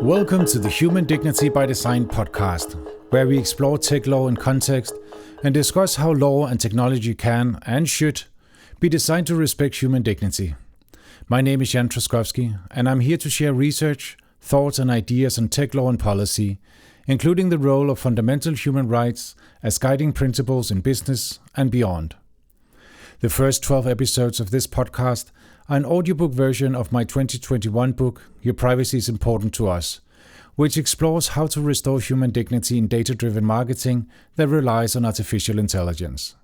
Welcome to the Human Dignity by Design podcast, where we explore tech law in context and discuss how law and technology can and should be designed to respect human dignity. My name is Jan Trzaskowski, and I'm here to share research, thoughts and ideas on tech law and policy, including the role of fundamental human rights as guiding principles in business and beyond. The first 12 episodes of this podcast are an audiobook version of my 2021 book, Your Privacy is Important to Us, which explores how to restore human dignity in data-driven marketing that relies on artificial intelligence.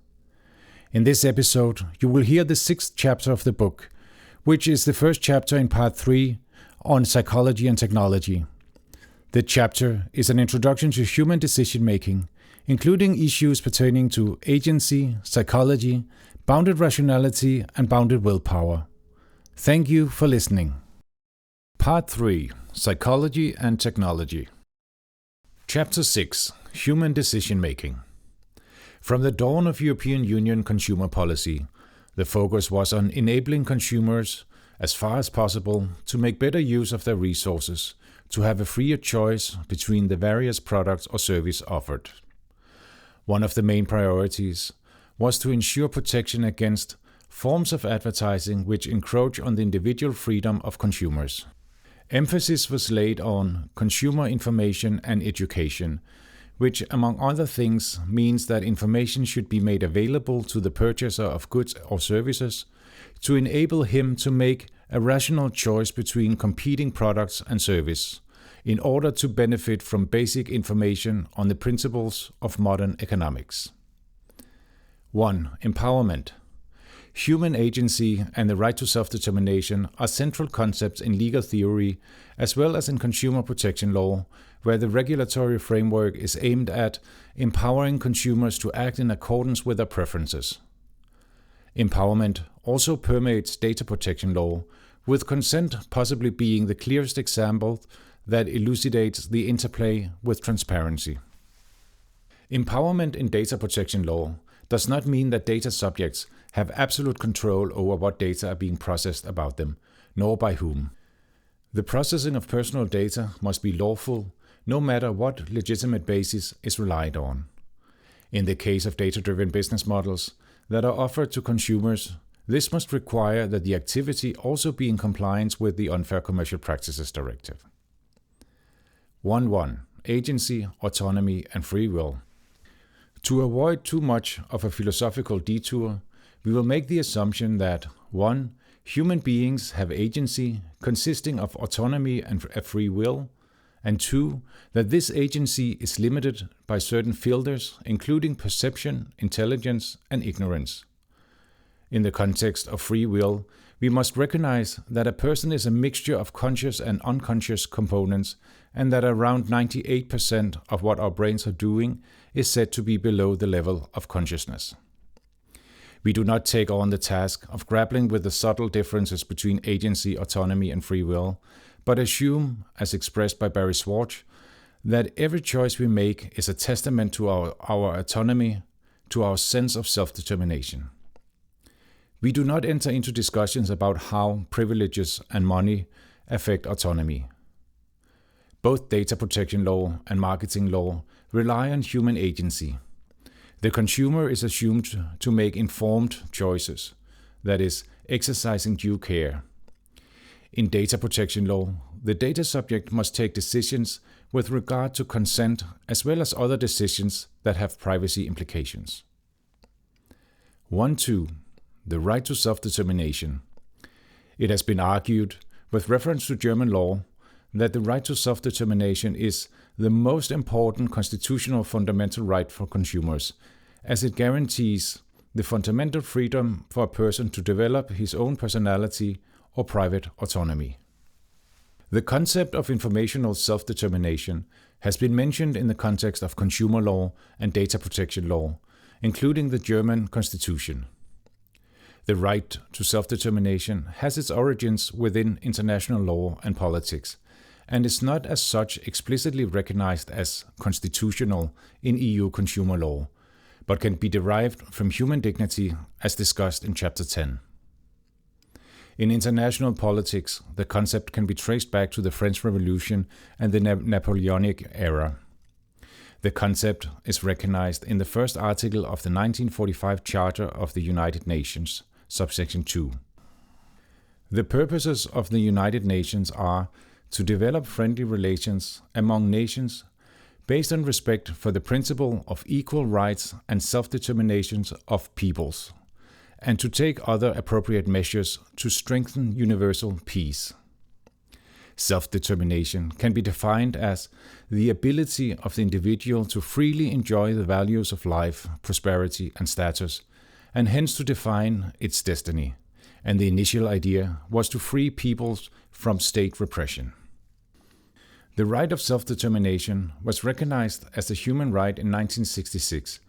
In this episode, you will hear the sixth chapter of the book, which is the first chapter in part 3 on psychology and technology. The chapter is an introduction to human decision-making, including issues pertaining to agency, psychology, bounded rationality, and bounded willpower. Thank you for listening. Part 3. Psychology and Technology. Chapter 6. Human Decision-Making. From the dawn of European Union consumer policy, the focus was on enabling consumers, as far as possible, to make better use of their resources, to have a freer choice between the various products or services offered. One of the main priorities was to ensure protection against forms of advertising which encroach on the individual freedom of consumers. Emphasis was laid on consumer information and education, which, among other things, means that information should be made available to the purchaser of goods or services to enable him to make a rational choice between competing products and service, in order to benefit from basic information on the principles of modern economics. 1. Empowerment. Human agency and the right to self-determination are central concepts in legal theory as well as in consumer protection law, where the regulatory framework is aimed at empowering consumers to act in accordance with their preferences. Empowerment also permeates data protection law, with consent possibly being the clearest example that elucidates the interplay with transparency. Empowerment in data protection law does not mean that data subjects have absolute control over what data are being processed about them, nor by whom. The processing of personal data must be lawful, no matter what legitimate basis is relied on. In the case of data-driven business models that are offered to consumers, this must require that the activity also be in compliance with the Unfair Commercial Practices Directive. 1.1. Agency, autonomy, and free will. To avoid too much of a philosophical detour, we will make the assumption that 1. Human beings have agency consisting of autonomy and a free will, and 2. That this agency is limited by certain filters, including perception, intelligence, and ignorance. In the context of free will, we must recognize that a person is a mixture of conscious and unconscious components, and that around 98% of what our brains are doing is said to be below the level of consciousness. We do not take on the task of grappling with the subtle differences between agency, autonomy, and free will, but assume, as expressed by Barry Schwartz, that every choice we make is a testament to our autonomy, to our sense of self-determination. We do not enter into discussions about how privileges and money affect autonomy. Both data protection law and marketing law rely on human agency. The consumer is assumed to make informed choices, that is, exercising due care. In data protection law, the data subject must take decisions with regard to consent as well as other decisions that have privacy implications. 1.2. The right to self-determination. It has been argued, with reference to German law, that the right to self-determination is the most important constitutional fundamental right for consumers, as it guarantees the fundamental freedom for a person to develop his own personality or private autonomy. The concept of informational self-determination has been mentioned in the context of consumer law and data protection law, including the German Constitution. The right to self-determination has its origins within international law and politics, and is not as such explicitly recognized as constitutional in EU consumer law, but can be derived from human dignity as discussed in Chapter 10. In international politics, the concept can be traced back to the French Revolution and the Napoleonic era. The concept is recognized in the first article of the 1945 Charter of the United Nations, subsection 2. The purposes of the United Nations are to develop friendly relations among nations based on respect for the principle of equal rights and self-determination of peoples, and to take other appropriate measures to strengthen universal peace. Self-determination can be defined as the ability of the individual to freely enjoy the values of life, prosperity, and status, and hence to define its destiny. And the initial idea was to free peoples from state repression. The right of self-determination was recognized as a human right in 1966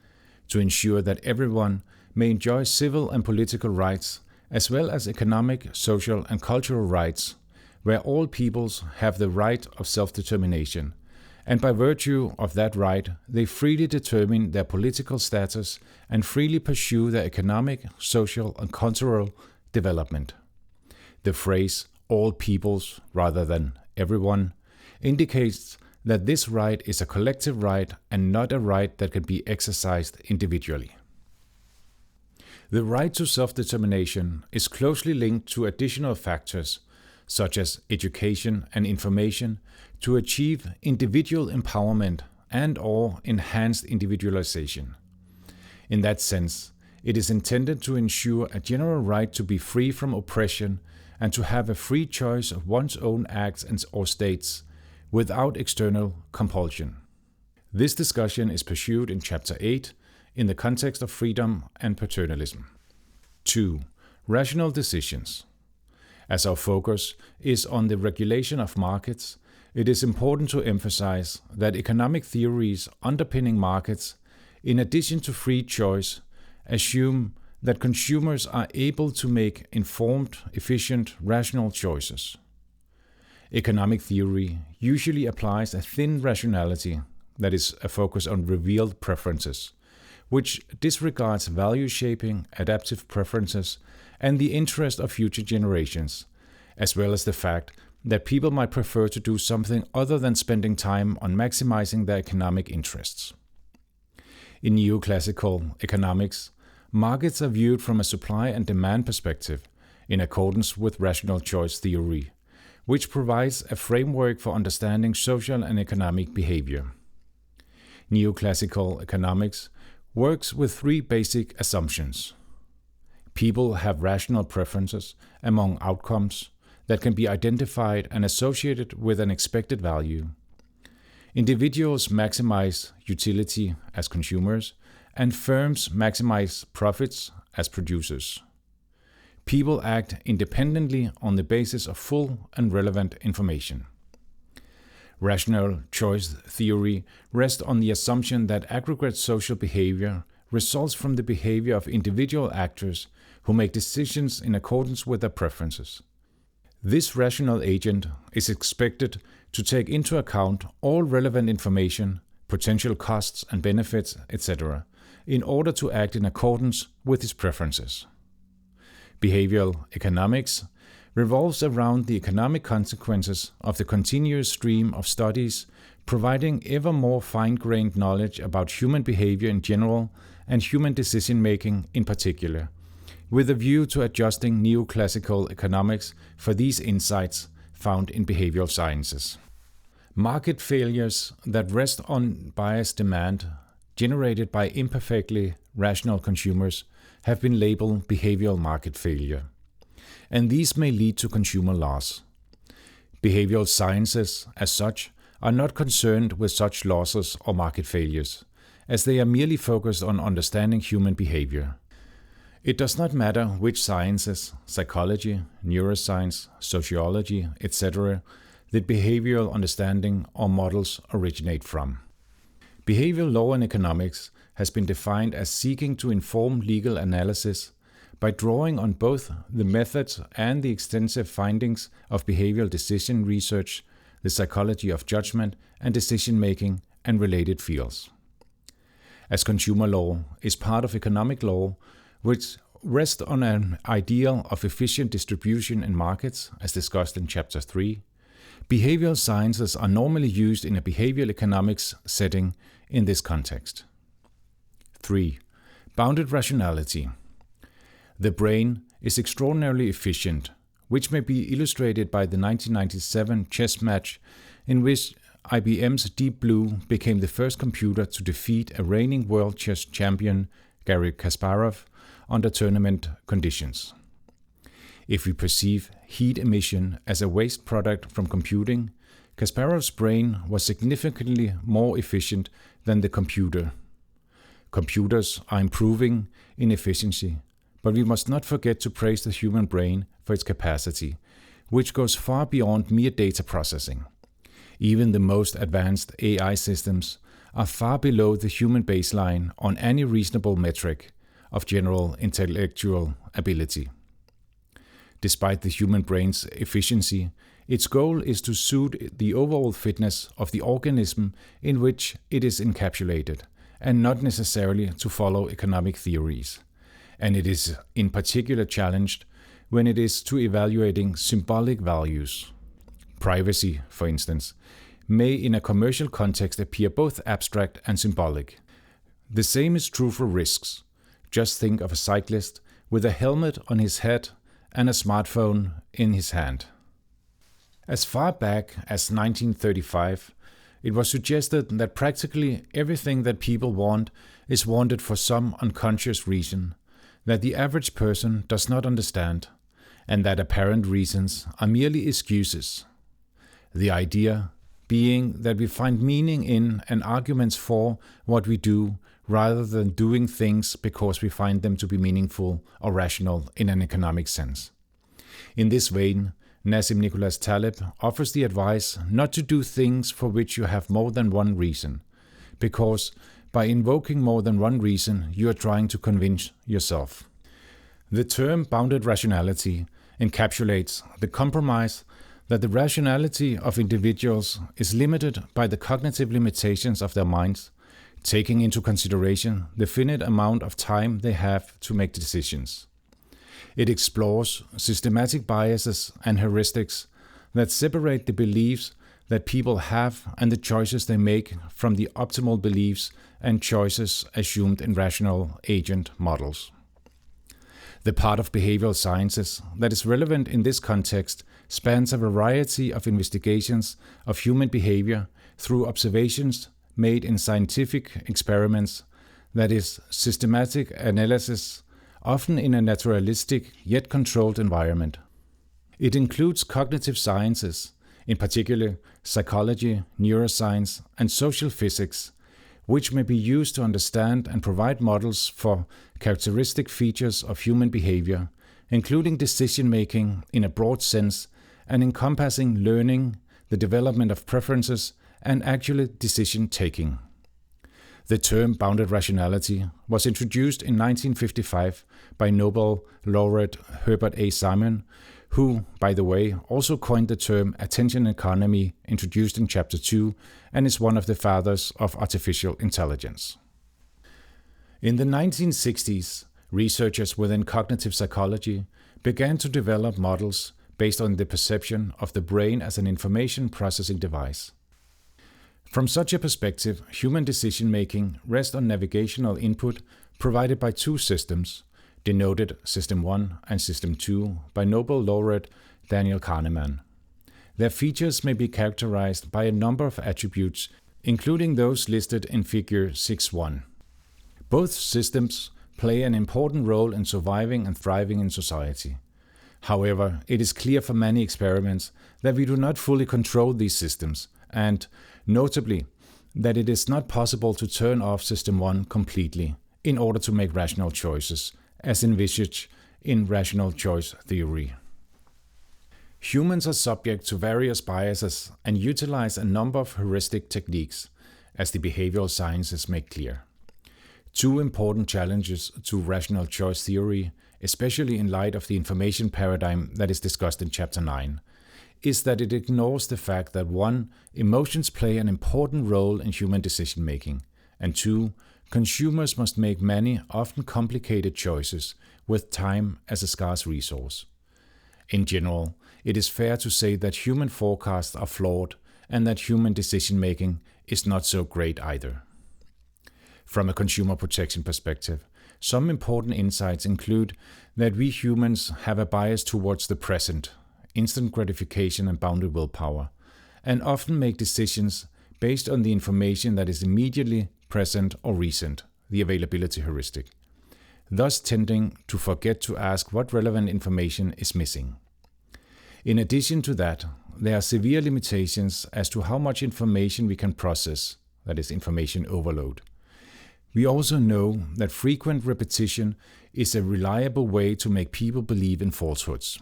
to ensure that everyone may enjoy civil and political rights as well as economic, social, and cultural rights, where all peoples have the right of self-determination, and by virtue of that right they freely determine their political status and freely pursue their economic, social, and cultural development. The phrase all peoples rather than everyone indicates that this right is a collective right and not a right that can be exercised individually. The right to self-determination is closely linked to additional factors such as education and information to achieve individual empowerment and/or enhanced individualization. In that sense, it is intended to ensure a general right to be free from oppression and to have a free choice of one's own acts or states without external compulsion. This discussion is pursued in Chapter 8 in the context of freedom and paternalism. 2. Rational decisions. As our focus is on the regulation of markets, it is important to emphasize that economic theories underpinning markets, in addition to free choice, assume that consumers are able to make informed, efficient, rational choices. Economic theory usually applies a thin rationality, that is, a focus on revealed preferences, which disregards value shaping, adaptive preferences, and the interest of future generations, as well as the fact that people might prefer to do something other than spending time on maximizing their economic interests. In neoclassical economics, markets are viewed from a supply and demand perspective, in accordance with rational choice theory, which provides a framework for understanding social and economic behavior. Neoclassical economics works with three basic assumptions. People have rational preferences among outcomes that can be identified and associated with an expected value. Individuals maximize utility as consumers, and firms maximize profits as producers. People act independently on the basis of full and relevant information. Rational choice theory rests on the assumption that aggregate social behavior results from the behavior of individual actors who make decisions in accordance with their preferences. This rational agent is expected to take into account all relevant information, potential costs and benefits, etc., in order to act in accordance with his preferences. Behavioral economics revolves around the economic consequences of the continuous stream of studies, providing ever more fine-grained knowledge about human behavior in general and human decision-making in particular, with a view to adjusting neoclassical economics for these insights found in behavioral sciences. Market failures that rest on biased demand generated by imperfectly rational consumers have been labeled behavioral market failure, and these may lead to consumer loss. Behavioral sciences, as such, are not concerned with such losses or market failures, as they are merely focused on understanding human behavior. It does not matter which sciences, psychology, neuroscience, sociology, etc., that behavioral understanding or models originate from. Behavioral law in economics has been defined as seeking to inform legal analysis by drawing on both the methods and the extensive findings of behavioral decision research, the psychology of judgment and decision-making, and related fields. As consumer law is part of economic law, which rest on an ideal of efficient distribution in markets, as discussed in Chapter 3, behavioral sciences are normally used in a behavioral economics setting in this context. 3. Bounded rationality. The brain is extraordinarily efficient, which may be illustrated by the 1997 chess match in which IBM's Deep Blue became the first computer to defeat a reigning world chess champion, Garry Kasparov, under tournament conditions. If we perceive heat emission as a waste product from computing, Kasparov's brain was significantly more efficient than the computer. Computers are improving in efficiency, but we must not forget to praise the human brain for its capacity, which goes far beyond mere data processing. Even the most advanced AI systems are far below the human baseline on any reasonable metric of general intellectual ability. Despite the human brain's efficiency, its goal is to suit the overall fitness of the organism in which it is encapsulated, and not necessarily to follow economic theories. And it is in particular challenged when it is to evaluating symbolic values. Privacy, for instance, may in a commercial context appear both abstract and symbolic. The same is true for risks. Just think of a cyclist with a helmet on his head and a smartphone in his hand. As far back as 1935, it was suggested that practically everything that people want is wanted for some unconscious reason that the average person does not understand, and that apparent reasons are merely excuses. The idea being that we find meaning in and arguments for what we do rather than doing things because we find them to be meaningful or rational in an economic sense. In this vein, Nassim Nicholas Taleb offers the advice not to do things for which you have more than one reason, because by invoking more than one reason, you are trying to convince yourself. The term bounded rationality encapsulates the compromise that the rationality of individuals is limited by the cognitive limitations of their minds, taking into consideration the finite amount of time they have to make decisions. It explores systematic biases and heuristics that separate the beliefs that people have and the choices they make from the optimal beliefs and choices assumed in rational agent models. The part of behavioral sciences that is relevant in this context spans a variety of investigations of human behavior through observations made in scientific experiments, that is, systematic analysis, often in a naturalistic yet controlled environment. It includes cognitive sciences, in particular psychology, neuroscience, and social physics, which may be used to understand and provide models for characteristic features of human behavior, including decision-making in a broad sense and encompassing learning, the development of preferences, and actual decision-taking. The term bounded rationality was introduced in 1955 by Nobel laureate Herbert A. Simon, who, by the way, also coined the term attention economy, introduced in Chapter 2, and is one of the fathers of artificial intelligence. In the 1960s, researchers within cognitive psychology began to develop models based on the perception of the brain as an information processing device. From such a perspective, human decision-making rests on navigational input provided by two systems, denoted System 1 and System 2 by Nobel laureate Daniel Kahneman. Their features may be characterized by a number of attributes, including those listed in Figure 6.1. Both systems play an important role in surviving and thriving in society. However, it is clear from many experiments that we do not fully control these systems, and, notably, that it is not possible to turn off System 1 completely in order to make rational choices, as envisaged in rational choice theory. Humans are subject to various biases and utilize a number of heuristic techniques, as the behavioral sciences make clear. Two important challenges to rational choice theory, especially in light of the information paradigm that is discussed in Chapter 9, is that it ignores the fact that 1. Emotions play an important role in human decision-making, and 2. consumers must make many, often complicated choices, with time as a scarce resource. In general, it is fair to say that human forecasts are flawed and that human decision-making is not so great either. From a consumer protection perspective, some important insights include that we humans have a bias towards the present, instant gratification and bounded willpower, and often make decisions based on the information that is immediately present or recent, the availability heuristic, thus tending to forget to ask what relevant information is missing. In addition to that, there are severe limitations as to how much information we can process, that is, information overload. We also know that frequent repetition is a reliable way to make people believe in falsehoods.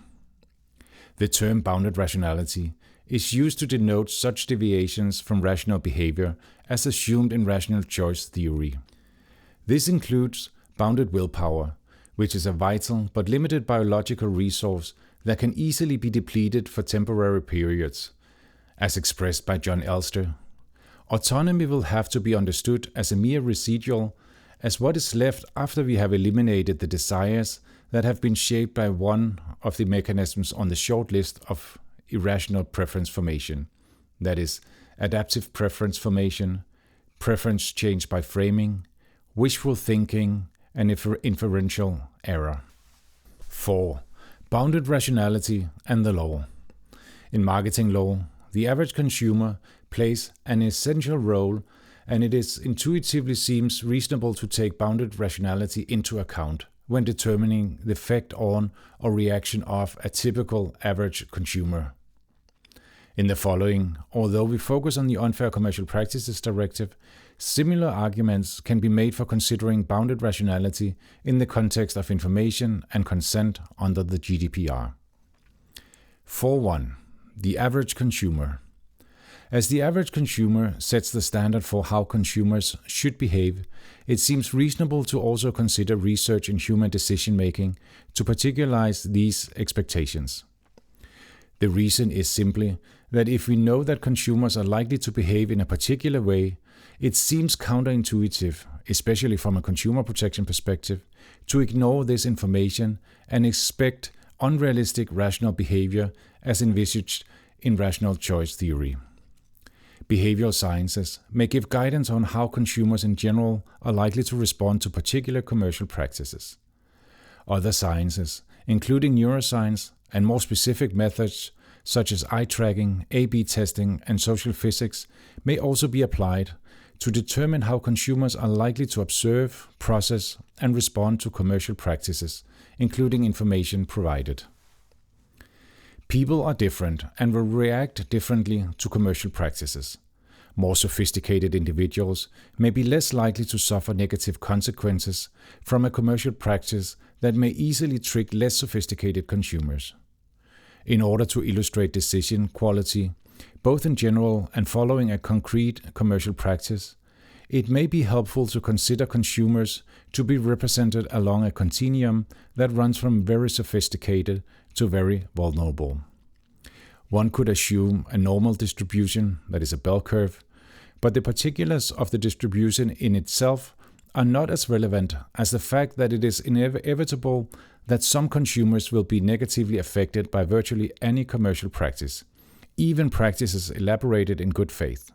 The term bounded rationality is used to denote such deviations from rational behavior as assumed in rational choice theory. This includes bounded willpower, which is a vital but limited biological resource that can easily be depleted for temporary periods, as expressed by John Elster. Autonomy will have to be understood as a mere residual, as what is left after we have eliminated the desires that have been shaped by one of the mechanisms on the short list of irrational preference formation, that is, adaptive preference formation, preference change by framing, wishful thinking, and inferential error. 4. Bounded rationality and the law. In marketing law, the average consumer plays an essential role, and it intuitively seems reasonable to take bounded rationality into account when determining the effect on or reaction of a typical average consumer. In the following, although we focus on the Unfair Commercial Practices Directive, similar arguments can be made for considering bounded rationality in the context of information and consent under the GDPR. 4.1. The average consumer. As the average consumer sets the standard for how consumers should behave, it seems reasonable to also consider research in human decision-making to particularize these expectations. The reason is simply that if we know that consumers are likely to behave in a particular way, it seems counterintuitive, especially from a consumer protection perspective, to ignore this information and expect unrealistic rational behavior as envisaged in rational choice theory. Behavioral sciences may give guidance on how consumers in general are likely to respond to particular commercial practices. Other sciences, including neuroscience and more specific methods such as eye tracking, A/B testing, and social physics, may also be applied to determine how consumers are likely to observe, process, and respond to commercial practices, including information provided. People are different and will react differently to commercial practices. More sophisticated individuals may be less likely to suffer negative consequences from a commercial practice that may easily trick less sophisticated consumers. In order to illustrate decision quality, both in general and following a concrete commercial practice, it may be helpful to consider consumers to be represented along a continuum that runs from very sophisticated to very vulnerable. One could assume a normal distribution, that is a bell curve, but the particulars of the distribution in itself are not as relevant as the fact that it is inevitable that some consumers will be negatively affected by virtually any commercial practice, even practices elaborated in good faith.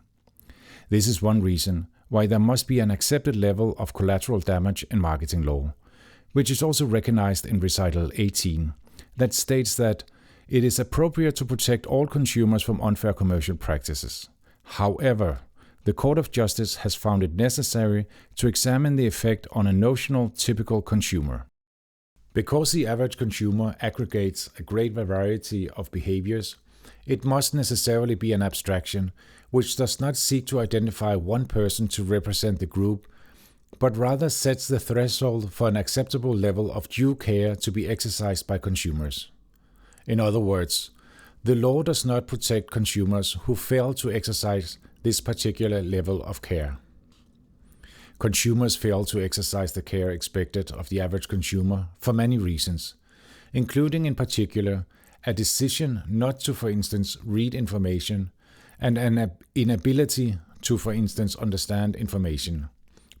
This is one reason why there must be an accepted level of collateral damage in marketing law, which is also recognized in Recital 18, that states that it is appropriate to protect all consumers from unfair commercial practices. However, the Court of Justice has found it necessary to examine the effect on a notional typical consumer. Because the average consumer aggregates a great variety of behaviors, it must necessarily be an abstraction which does not seek to identify one person to represent the group, but rather sets the threshold for an acceptable level of due care to be exercised by consumers. In other words, the law does not protect consumers who fail to exercise this particular level of care. Consumers fail to exercise the care expected of the average consumer for many reasons, including in particular a decision not to, for instance, read information and an inability to, for instance, understand information,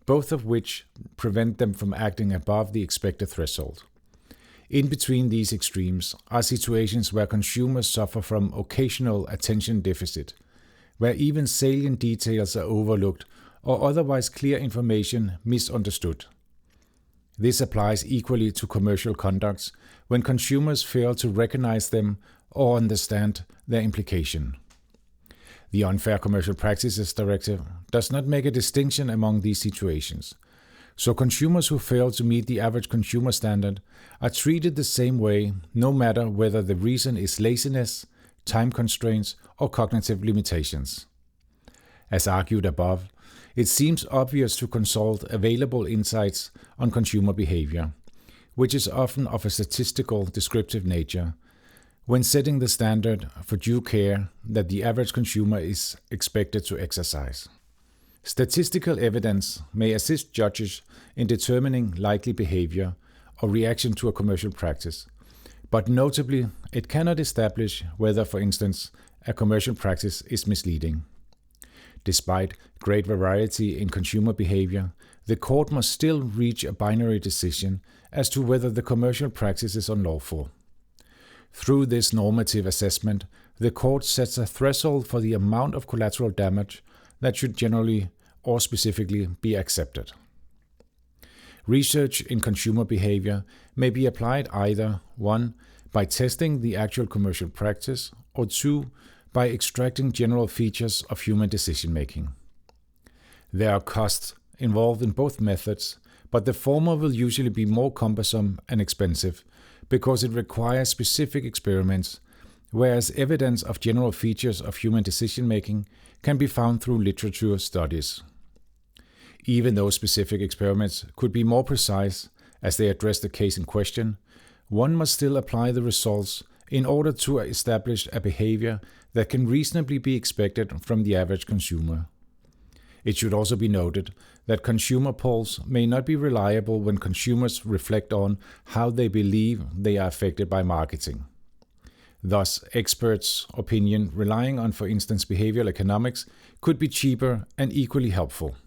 both of which prevent them from acting above the expected threshold. In between these extremes are situations where consumers suffer from occasional attention deficit, where even salient details are overlooked or otherwise clear information misunderstood. This applies equally to commercial conducts when consumers fail to recognize them or understand their implication. The Unfair Commercial Practices Directive does not make a distinction among these situations, so consumers who fail to meet the average consumer standard are treated the same way, no matter whether the reason is laziness, time constraints, or cognitive limitations. As argued above, it seems obvious to consult available insights on consumer behavior, which is often of a statistical descriptive nature, when setting the standard for due care that the average consumer is expected to exercise. Statistical evidence may assist judges in determining likely behavior or reaction to a commercial practice, but notably, it cannot establish whether, for instance, a commercial practice is misleading. Despite great variety in consumer behavior, the court must still reach a binary decision as to whether the commercial practice is unlawful. Through this normative assessment, the court sets a threshold for the amount of collateral damage that should generally or specifically be accepted. Research in consumer behavior may be applied either 1. By testing the actual commercial practice, or 2. By extracting general features of human decision-making. There are costs involved in both methods, but the former will usually be more cumbersome and expensive because it requires specific experiments, whereas evidence of general features of human decision-making can be found through literature studies. Even though specific experiments could be more precise as they address the case in question, one must still apply the results in order to establish a behavior that can reasonably be expected from the average consumer. It should also be noted that consumer polls may not be reliable when consumers reflect on how they believe they are affected by marketing. Thus, experts' opinion relying on, for instance, behavioral economics could be cheaper and equally helpful.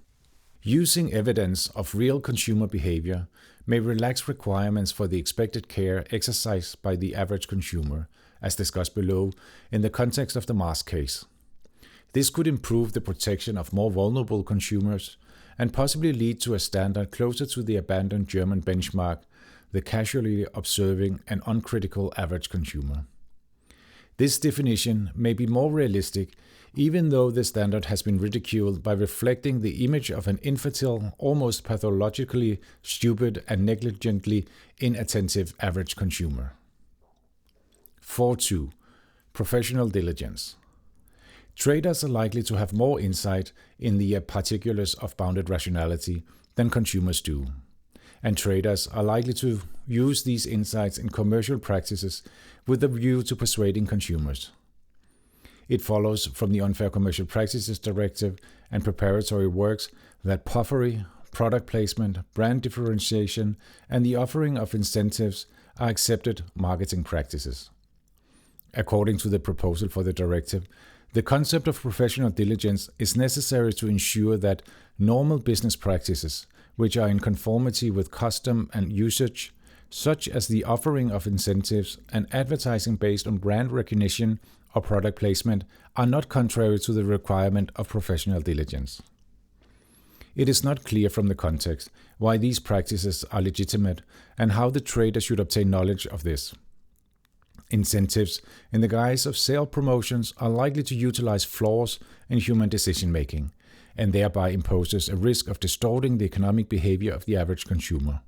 Using evidence of real consumer behavior may relax requirements for the expected care exercised by the average consumer, as discussed below in the context of the Mars case. This could improve the protection of more vulnerable consumers and possibly lead to a standard closer to the abandoned German benchmark, the casually observing and uncritical average consumer. This definition may be more realistic, even though the standard has been ridiculed by reflecting the image of an infantile, almost pathologically stupid and negligently inattentive average consumer. 4.2. Professional diligence. Traders are likely to have more insight in the particulars of bounded rationality than consumers do, and traders are likely to use these insights in commercial practices with a view to persuading consumers. It follows from the Unfair Commercial Practices Directive and preparatory works that puffery, product placement, brand differentiation, and the offering of incentives are accepted marketing practices. According to the proposal for the directive, the concept of professional diligence is necessary to ensure that normal business practices, which are in conformity with custom and usage, such as the offering of incentives and advertising based on brand recognition or product placement, are not contrary to the requirement of professional diligence. It is not clear from the context why these practices are legitimate and how the trader should obtain knowledge of this. Incentives in the guise of sale promotions are likely to utilize flaws in human decision-making, and thereby imposes a risk of distorting the economic behavior of the average consumer.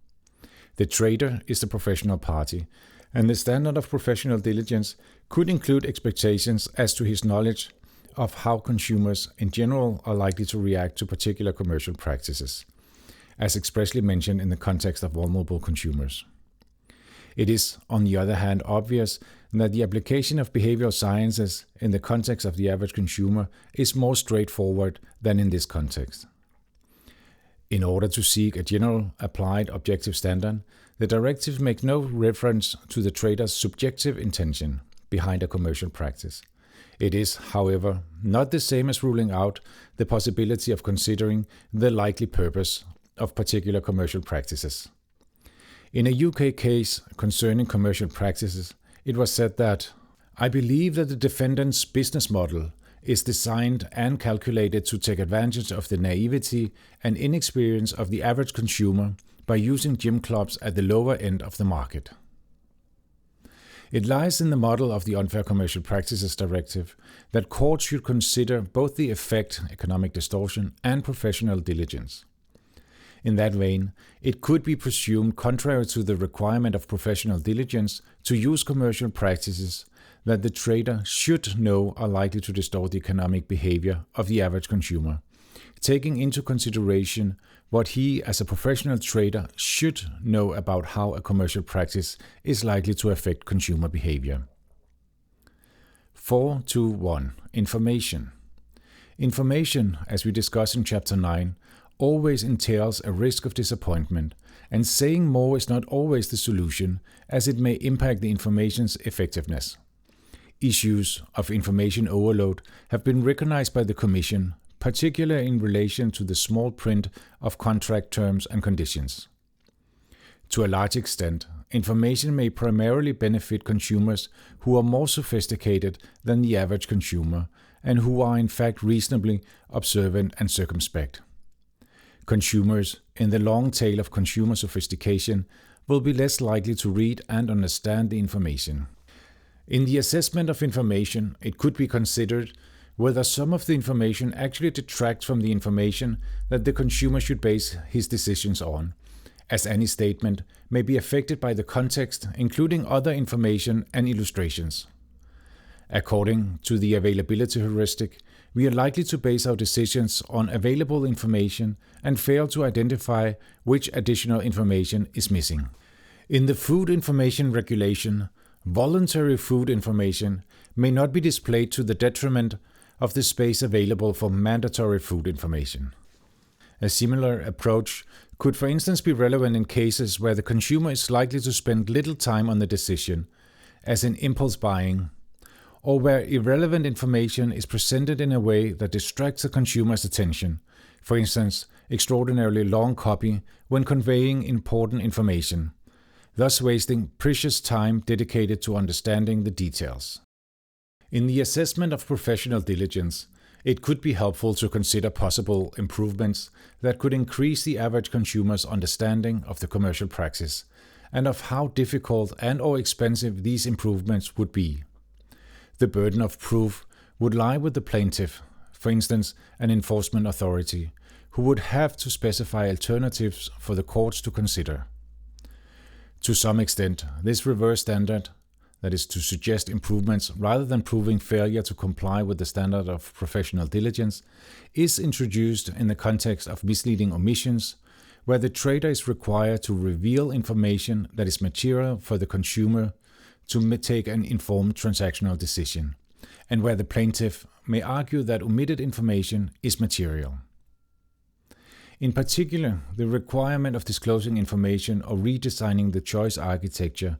The trader is the professional party, and the standard of professional diligence could include expectations as to his knowledge of how consumers in general are likely to react to particular commercial practices, as expressly mentioned in the context of vulnerable consumers. It is, on the other hand, obvious that the application of behavioral sciences in the context of the average consumer is more straightforward than in this context. In order to seek a general applied objective standard, the directive makes no reference to the trader's subjective intention behind a commercial practice. It is, however, not the same as ruling out the possibility of considering the likely purpose of particular commercial practices. In a UK case concerning commercial practices, it was said that, "I believe that the defendant's business model is designed and calculated to take advantage of the naivety and inexperience of the average consumer by using gym clubs at the lower end of the market." It lies in the model of the Unfair Commercial Practices Directive that courts should consider both the effect, economic distortion, and professional diligence. In that vein, it could be presumed, contrary to the requirement of professional diligence, to use commercial practices that the trader should know are likely to distort the economic behavior of the average consumer, taking into consideration what he, as a professional trader, should know about how a commercial practice is likely to affect consumer behavior. 4.2.1. Information. Information, as we discussed in Chapter 9, always entails a risk of disappointment, and saying more is not always the solution, as it may impact the information's effectiveness. Issues of information overload have been recognized by the Commission, particularly in relation to the small print of contract terms and conditions. To a large extent, information may primarily benefit consumers who are more sophisticated than the average consumer and who are in fact reasonably observant and circumspect. Consumers, in the long tail of consumer sophistication, will be less likely to read and understand the information. In the assessment of information, it could be considered whether some of the information actually detracts from the information that the consumer should base his decisions on, as any statement may be affected by the context, including other information and illustrations. According to the availability heuristic, we are likely to base our decisions on available information and fail to identify which additional information is missing. In the Food Information Regulation, voluntary food information may not be displayed to the detriment of the space available for mandatory food information. A similar approach could, for instance, be relevant in cases where the consumer is likely to spend little time on the decision, as in impulse buying, or where irrelevant information is presented in a way that distracts the consumer's attention, for instance, extraordinarily long copy when conveying important information, thus wasting precious time dedicated to understanding the details. In the assessment of professional diligence, it could be helpful to consider possible improvements that could increase the average consumer's understanding of the commercial practice and of how difficult and/or expensive these improvements would be. The burden of proof would lie with the plaintiff, for instance, an enforcement authority, who would have to specify alternatives for the courts to consider. To some extent, this reverse standard, that is to suggest improvements rather than proving failure to comply with the standard of professional diligence, is introduced in the context of misleading omissions, where the trader is required to reveal information that is material for the consumer to take an informed transactional decision, and where the plaintiff may argue that omitted information is material. In particular, the requirement of disclosing information or redesigning the choice architecture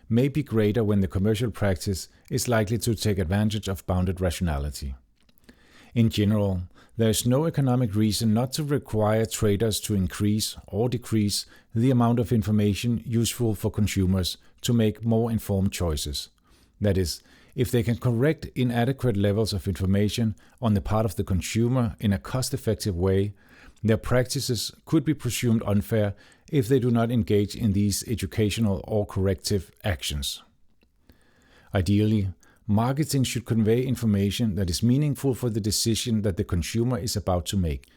may be greater when the commercial practice is likely to take advantage of bounded rationality. In general, there is no economic reason not to require traders to increase or decrease the amount of information useful for consumers to make more informed choices. That is, if they can correct inadequate levels of information on the part of the consumer in a cost-effective way, their practices could be presumed unfair if they do not engage in these educational or corrective actions. Ideally, marketing should convey information that is meaningful for the decision that the consumer is about to make.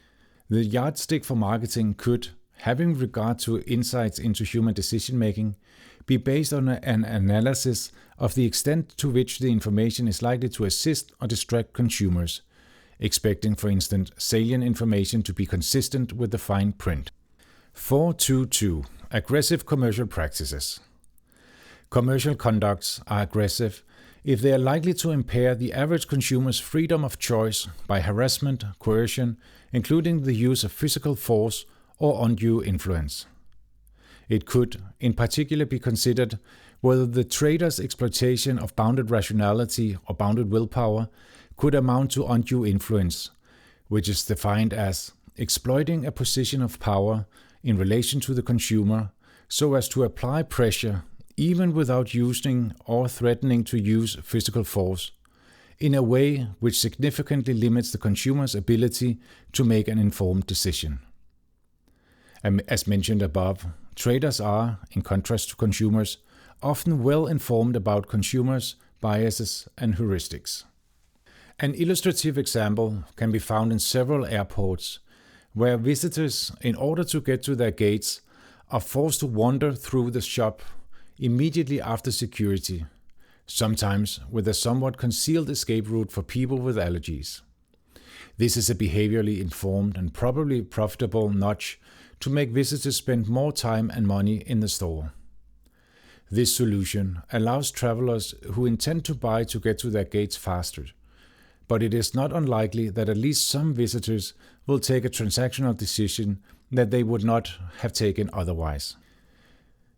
The yardstick for marketing could, having regard to insights into human decision-making, be based on an analysis of the extent to which the information is likely to assist or distract consumers, expecting, for instance, salient information to be consistent with the fine print. 4.2.2. Aggressive commercial practices. Commercial conducts are aggressive if they are likely to impair the average consumer's freedom of choice by harassment, coercion, including the use of physical force or undue influence. It could, in particular, be considered whether the trader's exploitation of bounded rationality or bounded willpower could amount to undue influence, which is defined as exploiting a position of power in relation to the consumer so as to apply pressure even without using or threatening to use physical force in a way which significantly limits the consumer's ability to make an informed decision. As mentioned above, traders are, in contrast to consumers, often well informed about consumers' biases and heuristics. An illustrative example can be found in several airports, where visitors, in order to get to their gates, are forced to wander through the shop immediately after security, sometimes with a somewhat concealed escape route for people with allergies. This is a behaviorally informed and probably profitable nudge to make visitors spend more time and money in the store. This solution allows travelers who intend to buy to get to their gates faster, but it is not unlikely that at least some visitors will take a transactional decision that they would not have taken otherwise.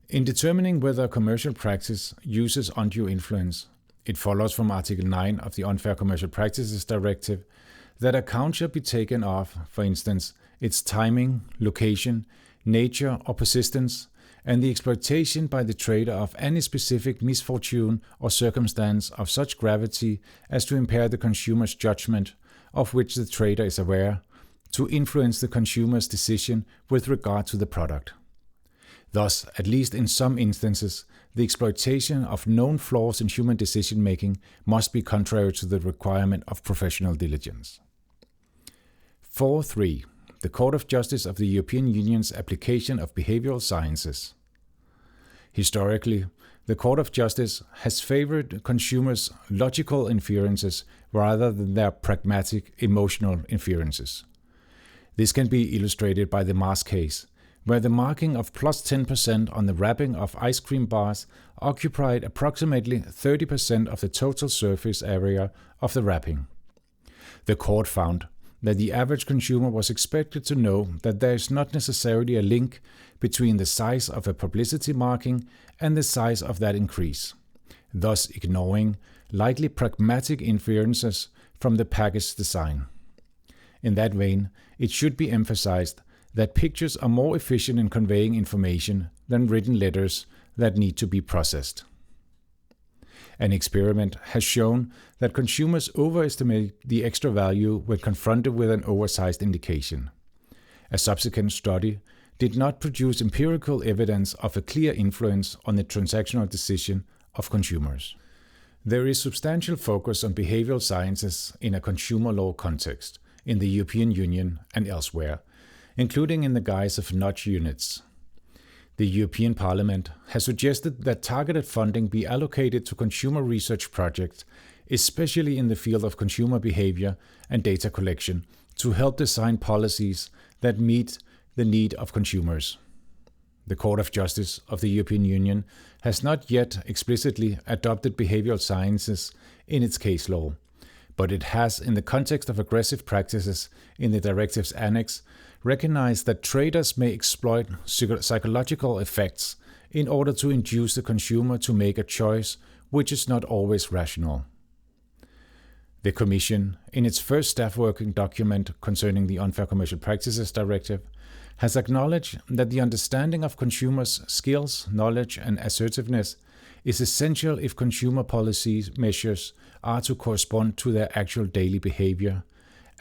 In determining whether a commercial practice uses undue influence, it follows from Article 9 of the Unfair Commercial Practices Directive that account shall be taken of, for instance, its timing, location, nature or persistence, and the exploitation by the trader of any specific misfortune or circumstance of such gravity as to impair the consumer's judgment, of which the trader is aware, to influence the consumer's decision with regard to the product. Thus, at least in some instances, the exploitation of known flaws in human decision-making must be contrary to the requirement of professional diligence. 4.3. The Court of Justice of the European Union's application of behavioral sciences. Historically, the Court of Justice has favored consumers' logical inferences rather than their pragmatic, emotional inferences. This can be illustrated by the Mars case, where the marking of plus 10% on the wrapping of ice cream bars occupied approximately 30% of the total surface area of the wrapping. The court found that the average consumer was expected to know that there is not necessarily a link between the size of a publicity marking and the size of that increase, thus ignoring likely pragmatic inferences from the package design. In that vein, it should be emphasized that pictures are more efficient in conveying information than written letters that need to be processed. An experiment has shown that consumers overestimate the extra value when confronted with an oversized indication. A subsequent study did not produce empirical evidence of a clear influence on the transactional decision of consumers. There is substantial focus on behavioral sciences in a consumer law context, in the European Union and elsewhere, including in the guise of nudge units. The European Parliament has suggested that targeted funding be allocated to consumer research projects, especially in the field of consumer behavior and data collection, to help design policies that meet the need of consumers. The Court of Justice of the European Union has not yet explicitly adopted behavioral sciences in its case law, but it has, in the context of aggressive practices in the directive's annex, recognized that traders may exploit psychological effects in order to induce the consumer to make a choice which is not always rational. The Commission, in its first staff working document concerning the Unfair Commercial Practices Directive, has acknowledged that the understanding of consumers' skills, knowledge, and assertiveness is essential if consumer policy measures are to correspond to their actual daily behavior,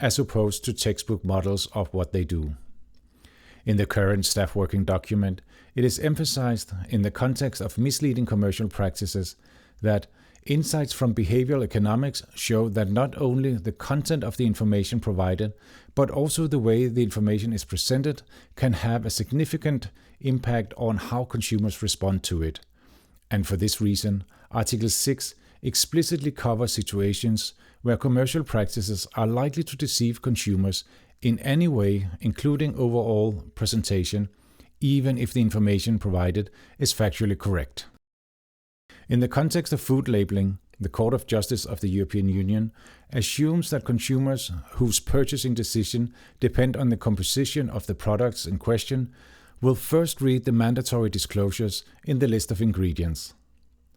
as opposed to textbook models of what they do. In the current staff working document, it is emphasized in the context of misleading commercial practices that insights from behavioral economics show that not only the content of the information provided, but also the way the information is presented can have a significant impact on how consumers respond to it. And for this reason, Article 6 explicitly covers situations where commercial practices are likely to deceive consumers in any way, including overall presentation, even if the information provided is factually correct. In the context of food labeling, the Court of Justice of the European Union assumes that consumers whose purchasing decision depend on the composition of the products in question will first read the mandatory disclosures in the list of ingredients.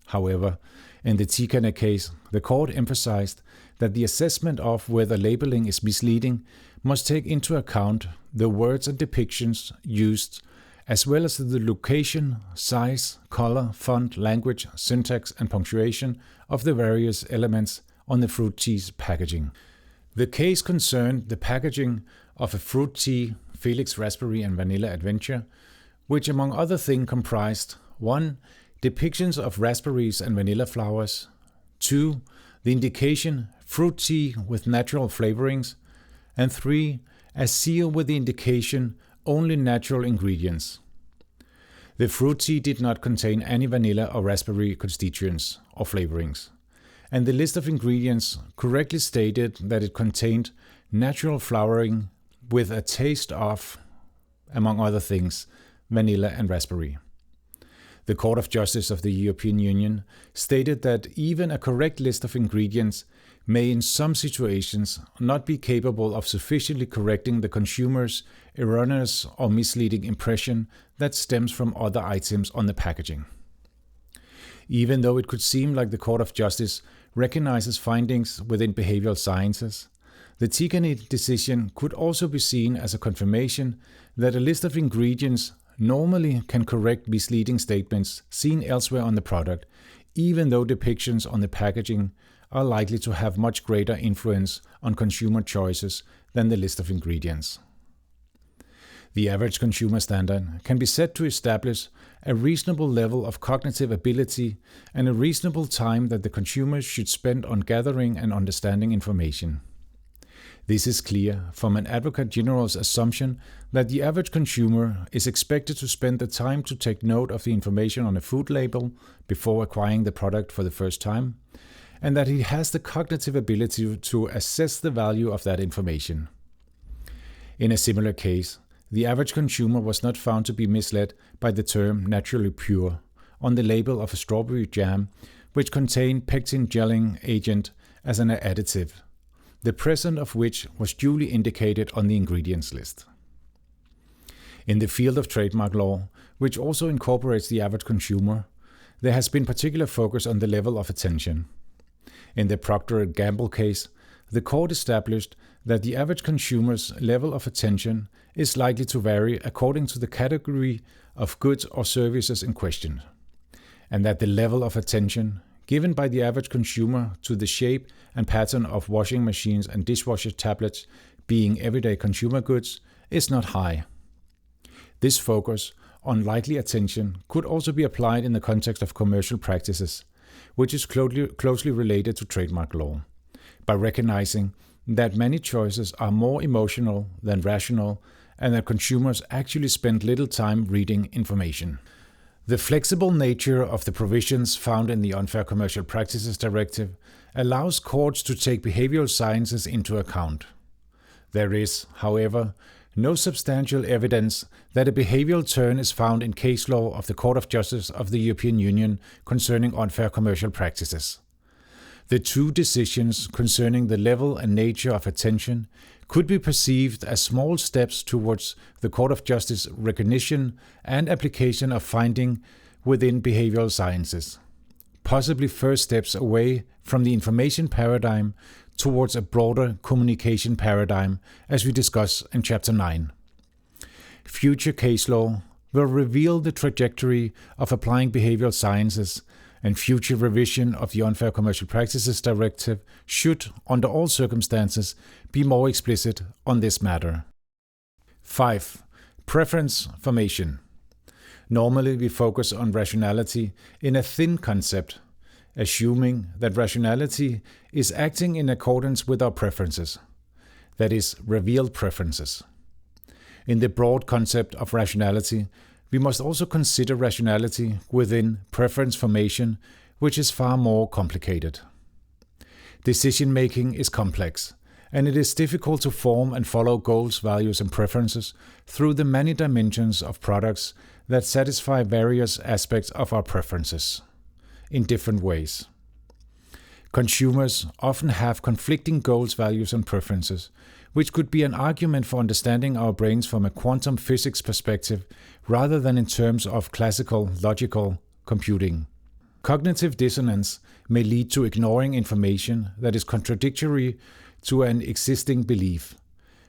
However, in the Tikane case, the court emphasized that the assessment of whether labeling is misleading must take into account the words and depictions used as well as the location, size, color, font, language, syntax, and punctuation of the various elements on the fruit tea's packaging. The case concerned the packaging of a fruit tea, Felix Raspberry and Vanilla Adventure, which among other things comprised 1. Depictions of raspberries and vanilla flowers, 2. The indication fruit tea with natural flavorings, and 3. A seal with the indication only natural ingredients. The fruit tea did not contain any vanilla or raspberry constituents or flavorings, and the list of ingredients correctly stated that it contained natural flowering with a taste of, among other things, vanilla and raspberry. The Court of Justice of the European Union stated that even a correct list of ingredients may in some situations not be capable of sufficiently correcting the consumer's erroneous or misleading impression that stems from other items on the packaging. Even though it could seem like the Court of Justice recognizes findings within behavioral sciences, the Tikane decision could also be seen as a confirmation that a list of ingredients normally can correct misleading statements seen elsewhere on the product, even though depictions on the packaging are likely to have much greater influence on consumer choices than the list of ingredients. The average consumer standard can be set to establish a reasonable level of cognitive ability and a reasonable time that the consumers should spend on gathering and understanding information. This is clear from an Advocate General's assumption that the average consumer is expected to spend the time to take note of the information on a food label before acquiring the product for the first time, and that he has the cognitive ability to assess the value of that information. In a similar case, the average consumer was not found to be misled by the term naturally pure on the label of a strawberry jam, which contained pectin gelling agent as an additive, the presence of which was duly indicated on the ingredients list. In the field of trademark law, which also incorporates the average consumer, there has been particular focus on the level of attention. In the Procter & Gamble case, the court established that the average consumer's level of attention is likely to vary according to the category of goods or services in question, and that the level of attention given by the average consumer to the shape and pattern of washing machines and dishwasher tablets being everyday consumer goods is not high. This focus on likely attention could also be applied in the context of commercial practices, which is closely related to trademark law, by recognizing that many choices are more emotional than rational and that consumers actually spend little time reading information. The flexible nature of the provisions found in the Unfair Commercial Practices Directive allows courts to take behavioral sciences into account. There is, however, no substantial evidence that a behavioral turn is found in case law of the Court of Justice of the European Union concerning unfair commercial practices. The two decisions concerning the level and nature of attention could be perceived as small steps towards the Court of Justice recognition and application of finding within behavioral sciences, possibly first steps away from the information paradigm towards a broader communication paradigm, as we discuss in Chapter 9. Future case law will reveal the trajectory of applying behavioral sciences, and future revision of the Unfair Commercial Practices Directive should, under all circumstances, be more explicit on this matter. 5. Preference formation. Normally, we focus on rationality in a thin concept, assuming that rationality is acting in accordance with our preferences, that is, revealed preferences. In the broad concept of rationality, we must also consider rationality within preference formation, which is far more complicated. Decision-making is complex, and it is difficult to form and follow goals, values, and preferences through the many dimensions of products that satisfy various aspects of our preferences in different ways. Consumers often have conflicting goals, values, and preferences, which could be an argument for understanding our brains from a quantum physics perspective rather than in terms of classical logical computing. Cognitive dissonance may lead to ignoring information that is contradictory to an existing belief.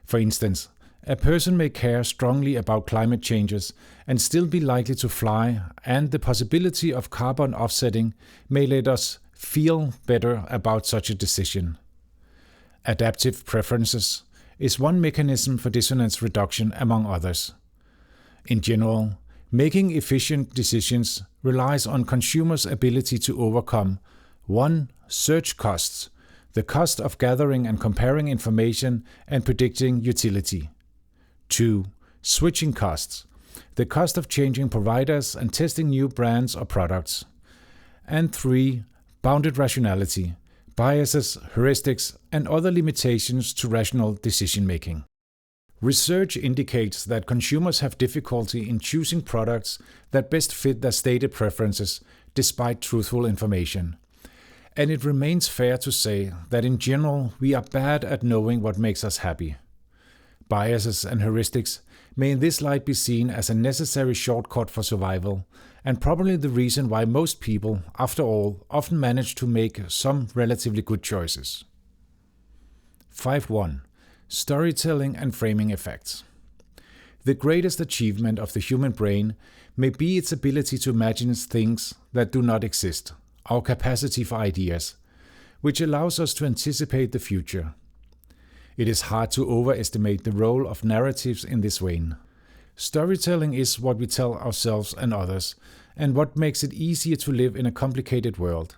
For instance, A person may care strongly about climate changes and still be likely to fly, and the possibility of carbon offsetting may let us feel better about such a decision. Adaptive preferences is one mechanism for dissonance reduction among others. In general, making efficient decisions relies on consumers' ability to overcome 1. Search costs, the cost of gathering and comparing information and predicting utility. 2. Switching costs, the cost of changing providers and testing new brands or products. And 3. Bounded rationality, biases, heuristics, and other limitations to rational decision-making. Research indicates that consumers have difficulty in choosing products that best fit their stated preferences despite truthful information. And it remains fair to say that in general we are bad at knowing what makes us happy. Biases and heuristics may in this light be seen as a necessary shortcut for survival, and probably the reason why most people, after all, often manage to make some relatively good choices. 5.1. Storytelling and framing effects. The greatest achievement of the human brain may be its ability to imagine things that do not exist, our capacity for ideas, which allows us to anticipate the future. It is hard to overestimate the role of narratives in this vein. Storytelling is what we tell ourselves and others, and what makes it easier to live in a complicated world.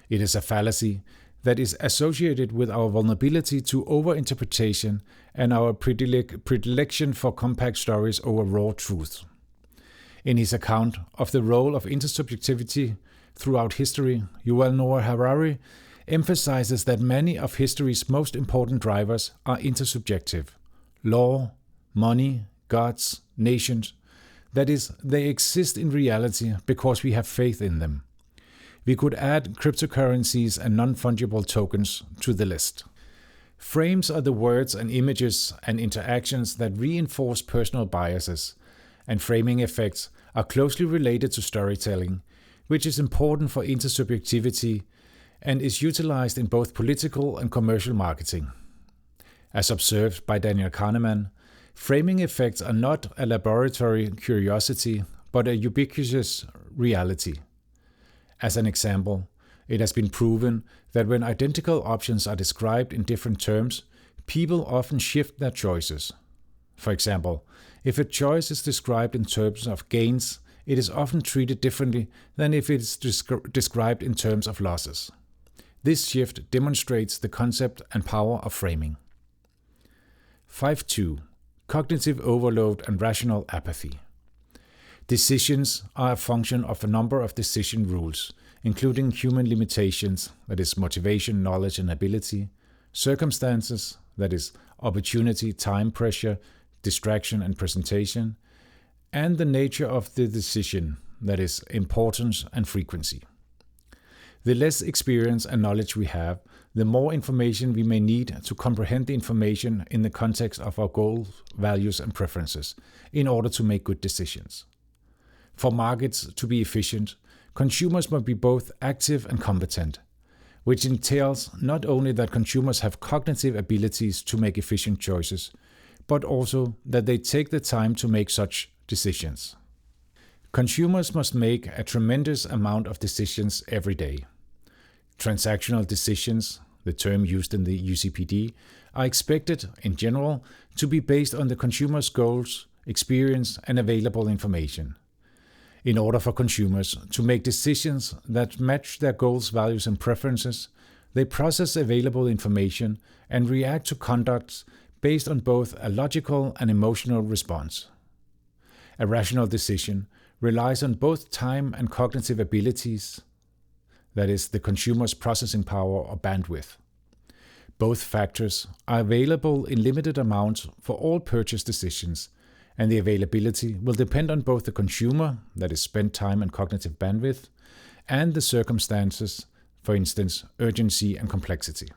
It is a fallacy that is associated with our vulnerability to overinterpretation and our predilection for compact stories over raw truth. In his account of the role of intersubjectivity throughout history, Yuval Noah Harari emphasizes that many of history's most important drivers are intersubjective. Law, money, gods, nations. That is, they exist in reality because we have faith in them. We could add cryptocurrencies and non-fungible tokens to the list. Frames are the words and images and interactions that reinforce personal biases, and framing effects are closely related to storytelling, which is important for intersubjectivity and is utilized in both political and commercial marketing. As observed by Daniel Kahneman, framing effects are not a laboratory curiosity, but a ubiquitous reality. As an example, it has been proven that when identical options are described in different terms, people often shift their choices. For example, if a choice is described in terms of gains, it is often treated differently than if it is described in terms of losses. This shift demonstrates the concept and power of framing. 5.2. Cognitive overload and rational apathy. Decisions are a function of a number of decision rules, including human limitations, that is motivation, knowledge and ability, circumstances, that is opportunity, time pressure, distraction and presentation, and the nature of the decision, that is importance and frequency. The less experience and knowledge we have, the more information we may need to comprehend the information in the context of our goals, values and preferences in order to make good decisions. For markets to be efficient, consumers must be both active and competent, which entails not only that consumers have cognitive abilities to make efficient choices, but also that they take the time to make such decisions. Consumers must make a tremendous amount of decisions every day. Transactional decisions, the term used in the UCPD, are expected, in general, to be based on the consumer's goals, experience, and available information. In order for consumers to make decisions that match their goals, values, and preferences, they process available information and react to conduct based on both a logical and emotional response. A rational decision relies on both time and cognitive abilities, that is, the consumer's processing power or bandwidth. Both factors are available in limited amounts for all purchase decisions, and the availability will depend on both the consumer, that is, spent time and cognitive bandwidth, and the circumstances, for instance, urgency and complexity.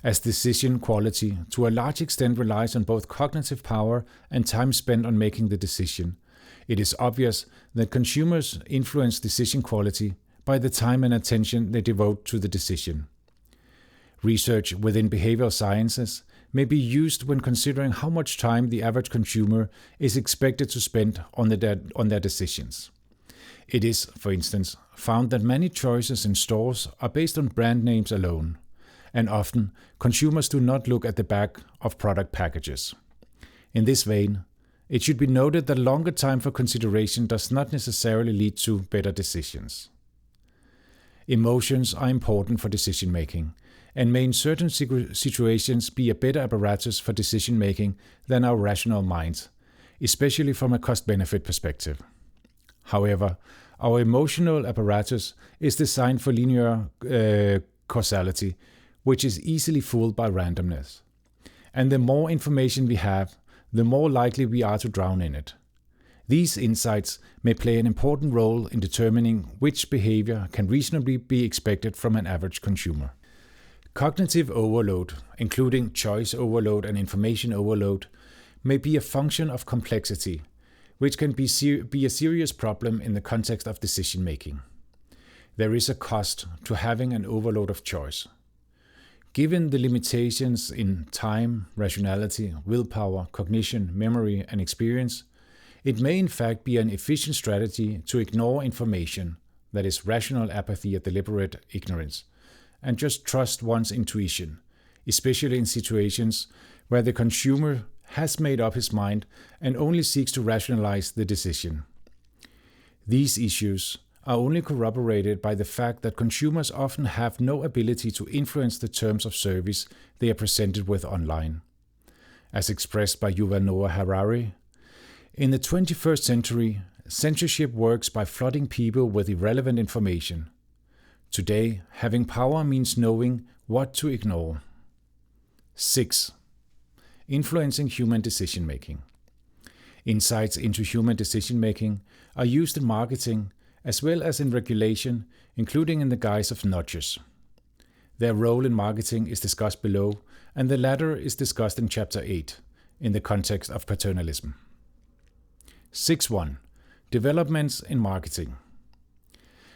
As decision quality to a large extent relies on both cognitive power and time spent on making the decision, it is obvious that consumers influence decision quality by the time and attention they devote to the decision. Research within behavioral sciences may be used when considering how much time the average consumer is expected to spend on their decisions. It is, for instance, found that many choices in stores are based on brand names alone, and often consumers do not look at the back of product packages. In this vein, it should be noted that longer time for consideration does not necessarily lead to better decisions. Emotions are important for decision making, and may in certain situations be a better apparatus for decision making than our rational minds, especially from a cost-benefit perspective. However, our emotional apparatus is designed for linear causality, which is easily fooled by randomness. And the more information we have, the more likely we are to drown in it. These insights may play an important role in determining which behavior can reasonably be expected from an average consumer. Cognitive overload, including choice overload and information overload, may be a function of complexity, which can be a serious problem in the context of decision making. There is a cost to having an overload of choice. Given the limitations in time, rationality, willpower, cognition, memory, and experience, it may in fact be an efficient strategy to ignore information, that is rational apathy or deliberate ignorance, and just trust one's intuition, especially in situations where the consumer has made up his mind and only seeks to rationalize the decision. These issues are only corroborated by the fact that consumers often have no ability to influence the terms of service they are presented with online. As expressed by Yuval Noah Harari, in the 21st century, censorship works by flooding people with irrelevant information. Today, having power means knowing what to ignore. 6. Influencing human decision-making. Insights into human decision-making are used in marketing as well as in regulation, including in the guise of nudges. Their role in marketing is discussed below, and the latter is discussed in Chapter 8, in the context of paternalism. 6.1. Developments in marketing.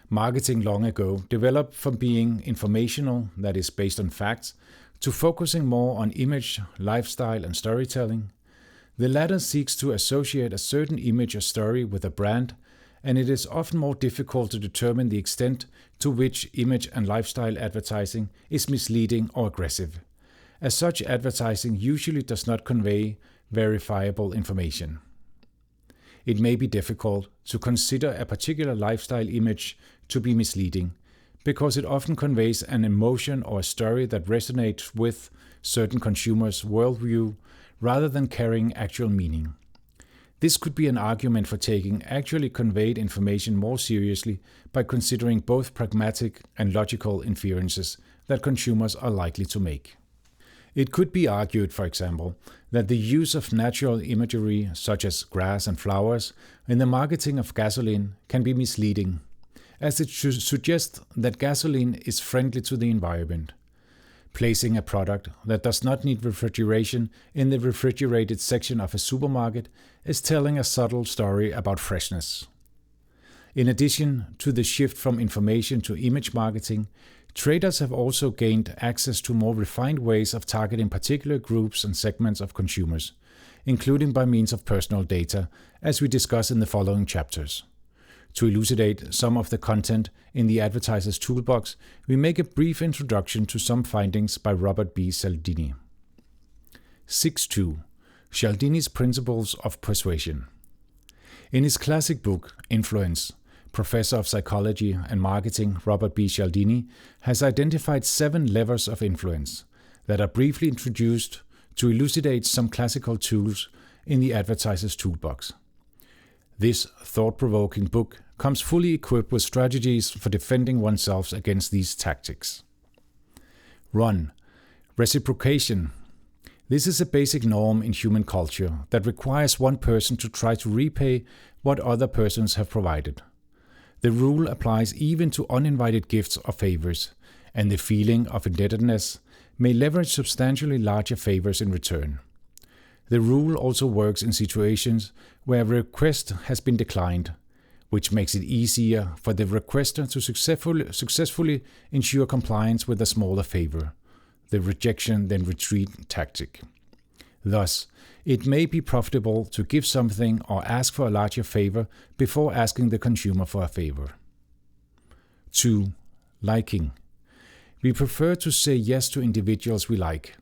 Marketing long ago developed from being informational, that is based on facts, to focusing more on image, lifestyle, and storytelling. The latter seeks to associate a certain image or story with a brand, and it is often more difficult to determine the extent to which image and lifestyle advertising is misleading or aggressive, as such advertising usually does not convey verifiable information. It may be difficult to consider a particular lifestyle image to be misleading, because it often conveys an emotion or a story that resonates with certain consumers' worldview rather than carrying actual meaning. This could be an argument for taking actually conveyed information more seriously by considering both pragmatic and logical inferences that consumers are likely to make. It could be argued, for example, that the use of natural imagery such as grass and flowers in the marketing of gasoline can be misleading, as it should suggest that gasoline is friendly to the environment. Placing a product that does not need refrigeration in the refrigerated section of a supermarket is telling a subtle story about freshness. In addition to the shift from information to image marketing, traders have also gained access to more refined ways of targeting particular groups and segments of consumers, including by means of personal data, as we discuss in the following chapters. To elucidate some of the content in the Advertiser's Toolbox, we make a brief introduction to some findings by Robert B. Cialdini. 6.2. Cialdini's Principles of Persuasion. In his classic book, Influence, Professor of Psychology and Marketing Robert B. Cialdini has identified 7 levers of influence that are briefly introduced to elucidate some classical tools in the Advertiser's Toolbox. This thought-provoking book comes fully equipped with strategies for defending oneself against these tactics. 1. Reciprocation. This is a basic norm in human culture that requires one person to try to repay what other persons have provided. The rule applies even to uninvited gifts or favors, and the feeling of indebtedness may leverage substantially larger favors in return. The rule also works in situations where a request has been declined, which makes it easier for the requester to successfully ensure compliance with a smaller favor. the rejection then retreat tactic. Thus, it may be profitable to give something or ask for a larger favor before asking the consumer for a favor. 2. Liking. We prefer to say yes to individuals we like.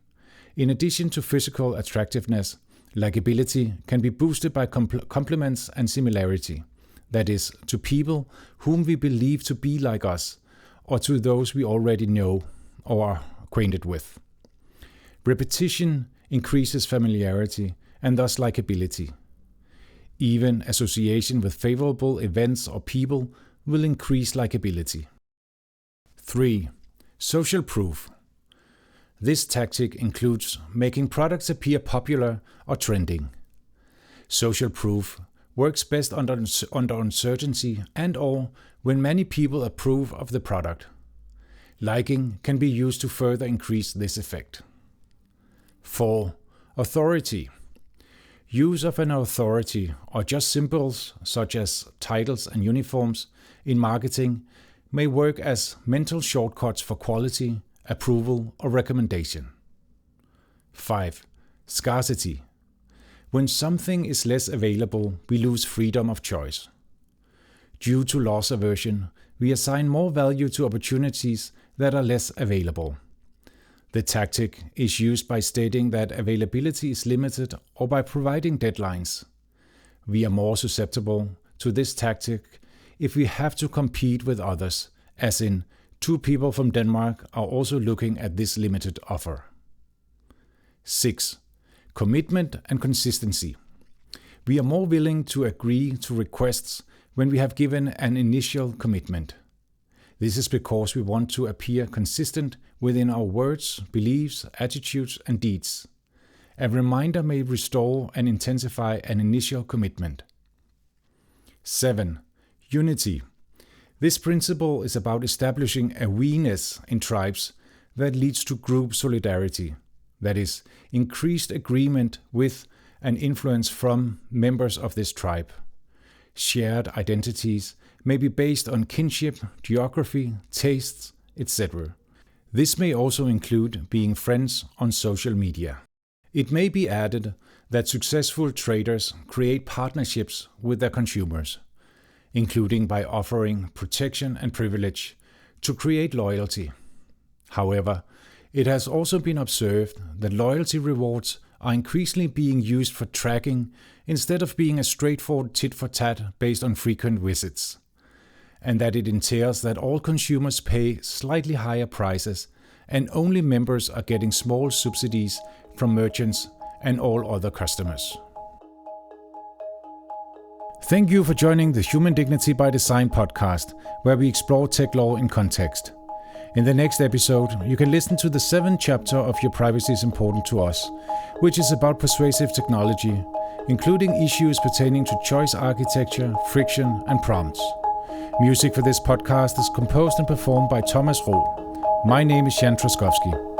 In addition to physical attractiveness, likability can be boosted by compliments and similarity, that is, to people whom we believe to be like us, or to those we already know or are acquainted with. Repetition increases familiarity and thus likability. Even association with favorable events or people will increase likability. 3. Social proof. This tactic includes making products appear popular or trending. Social proof works best under uncertainty and/or when many people approve of the product. Liking can be used to further increase this effect. 4. Authority. Use of an authority or just symbols such as titles and uniforms in marketing may work as mental shortcuts for quality, approval, or recommendation. 5. Scarcity. When something is less available, we lose freedom of choice. Due to loss aversion, we assign more value to opportunities that are less available. The tactic is used by stating that availability is limited or by providing deadlines. We are more susceptible to this tactic if we have to compete with others, as in 2 people from Denmark are also looking at this limited offer. 6. Commitment and consistency. We are more willing to agree to requests when we have given an initial commitment. This is because we want to appear consistent within our words, beliefs, attitudes, and deeds. A reminder may restore and intensify an initial commitment. 7. Unity. This principle is about establishing a we-ness in tribes that leads to group solidarity, that is, increased agreement with and influence from members of this tribe. Shared identities may be based on kinship, geography, tastes, etc. This may also include being friends on social media. It may be added that successful traders create partnerships with their consumers, including by offering protection and privilege to create loyalty. However, it has also been observed that loyalty rewards are increasingly being used for tracking instead of being a straightforward tit-for-tat based on frequent visits, and that it entails that all consumers pay slightly higher prices and only members are getting small subsidies from merchants and all other customers. Thank you for joining the Human Dignity by Design podcast, where we explore tech law in context. In the next episode, you can listen to the 7th chapter of Your Privacy is Important to Us, which is about persuasive technology, including issues pertaining to choice architecture, friction, and prompts. Music for this podcast is composed and performed by Thomas Roh. My name is Jan Trzaskowski.